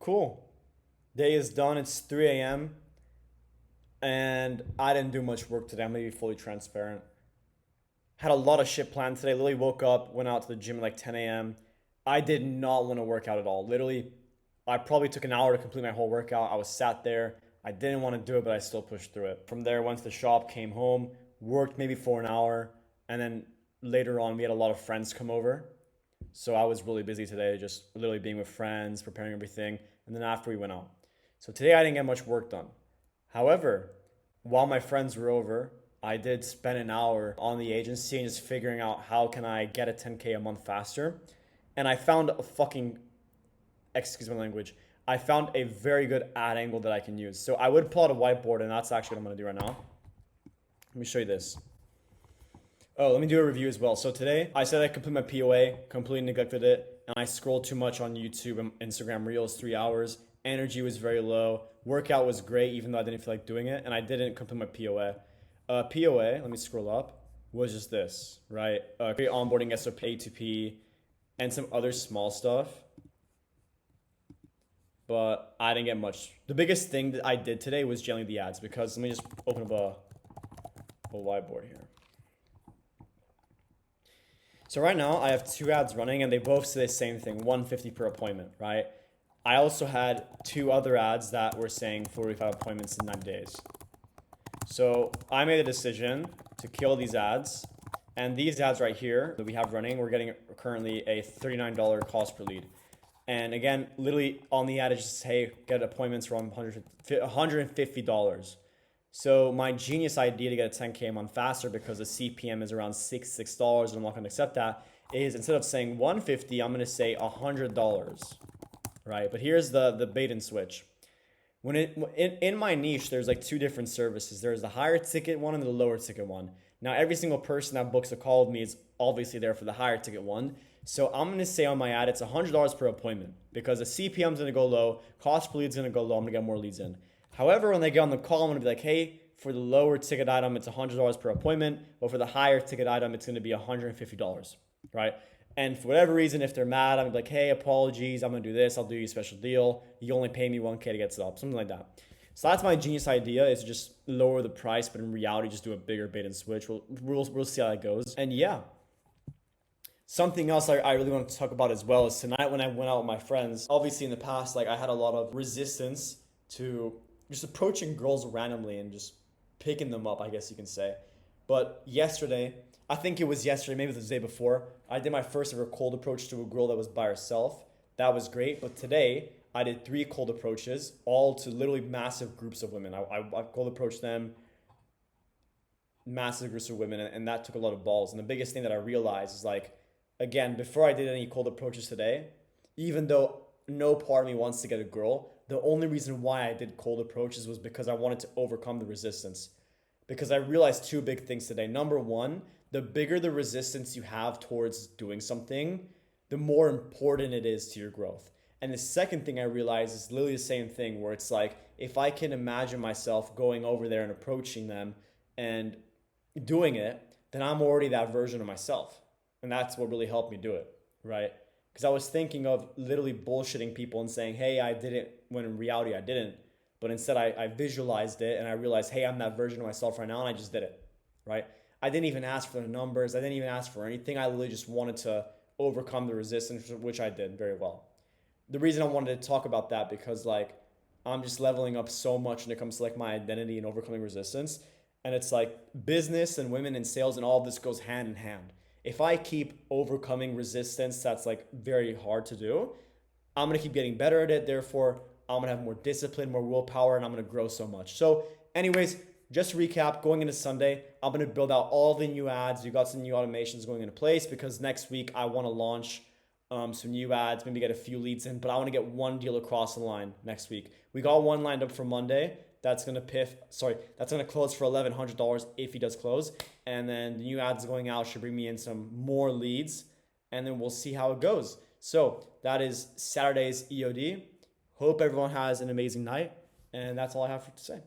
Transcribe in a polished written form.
Cool. Day is done. It's 3 a.m. and I didn't do much work today. I'm gonna be fully transparent. Had a lot of shit planned today. Literally woke up, went out to the gym at like 10 a.m. I did not want to work out at all. Literally, I probably took an hour to complete my whole workout. I was sat there. I didn't want to do it, but I still pushed through it. From there, went to the shop, came home, worked maybe for an hour, and then later on, we had a lot of friends come over. So I was really busy today, just literally being with friends, preparing everything, and then after we went out. So today I didn't get much work done. However, while my friends were over, I did spend an hour on the agency and just figuring out how can I get a 10K a month faster. And I found a fucking, excuse my language, I found a very good ad angle that I can use. So I would pull out a whiteboard, and that's actually what I'm gonna do right now. Let me show you this. Oh, let me do a review as well. So today I said I complete my POA, completely neglected it, and I scrolled too much on YouTube and Instagram Reels, 3 hours. Energy was very low. Workout was great, even though I didn't feel like doing it, and I didn't complete my POA. POA, let me scroll up, was just this, right? Create onboarding SOP, A2P, and some other small stuff. But I didn't get much. The biggest thing that I did today was generally the ads, because let me just open up a whiteboard here. So right now I have 2 ads running and they both say the same thing, 150 per appointment, right? I also had 2 other ads that were saying 45 appointments in 9 days. So I made a decision to kill these ads, and these ads right here that we have running, we're getting currently a $39 cost per lead. And again, literally on the ad, it's just, hey, get appointments for $150. So my genius idea to get a 10K a month faster, because the CPM is around $6 and I'm not going to accept that, is instead of saying 150, I'm going to say $100, right? But here's the bait and switch. When in my niche, there's like 2 different services. There's the higher ticket one and the lower ticket one. Now, every single person that books a call with me is obviously there for the higher ticket one. So I'm going to say on my ad, it's $100 per appointment, because the CPM is going to go low, cost per lead is going to go low, I'm going to get more leads in. However, when they get on the call, I'm going to be like, hey, for the lower ticket item, it's $100 per appointment, but for the higher ticket item, it's going to be $150, right? And for whatever reason, if they're mad, I'm like, hey, apologies, I'm going to do this, I'll do you a special deal. You only pay me 1K to get set up, something like that. So that's my genius idea, is just lower the price, but in reality, just do a bigger bait and switch. We'll see how that goes. And yeah, something else I really want to talk about as well is tonight when I went out with my friends. Obviously in the past, like I had a lot of resistance to just approaching girls randomly and just picking them up, I guess you can say. But yesterday, I think it was yesterday, maybe it was the day before, I did my first ever cold approach to a girl that was by herself. That was great. But today, I did 3 cold approaches, all to literally massive groups of women. I cold approached them, massive groups of women, and that took a lot of balls. And the biggest thing that I realized is, like, again, before I did any cold approaches today, even though no part of me wants to get a girl, the only reason why I did cold approaches was because I wanted to overcome the resistance. Because I realized 2 big things today. Number one, the bigger the resistance you have towards doing something, the more important it is to your growth. And the second thing I realized is literally the same thing, where it's like, if I can imagine myself going over there and approaching them and doing it, then I'm already that version of myself. And that's what really helped me do it, right? Because I was thinking of literally bullshitting people and saying, hey, I did it, when in reality I didn't. But instead I visualized it and I realized, hey, I'm that version of myself right now, and I just did it, right? I didn't even ask for the numbers. I didn't even ask for anything. I literally just wanted to overcome the resistance, which I did very well. The reason I wanted to talk about that, because like I'm just leveling up so much when it comes to like my identity and overcoming resistance. And it's like business and women and sales and all of this goes hand in hand. If I keep overcoming resistance, that's like very hard to do. I'm going to keep getting better at it. Therefore, I'm going to have more discipline, more willpower, and I'm going to grow so much. So anyways, just to recap, going into Sunday, I'm going to build out all the new ads. You got some new automations going into place, because next week I want to launch some new ads, maybe get a few leads in, but I want to get 1 deal across the line next week. We got one lined up for Monday. That's going to close for $1,100 if he does close. And then the new ads going out should bring me in some more leads, and then we'll see how it goes. So that is Saturday's EOD. Hope everyone has an amazing night, and that's all I have to say.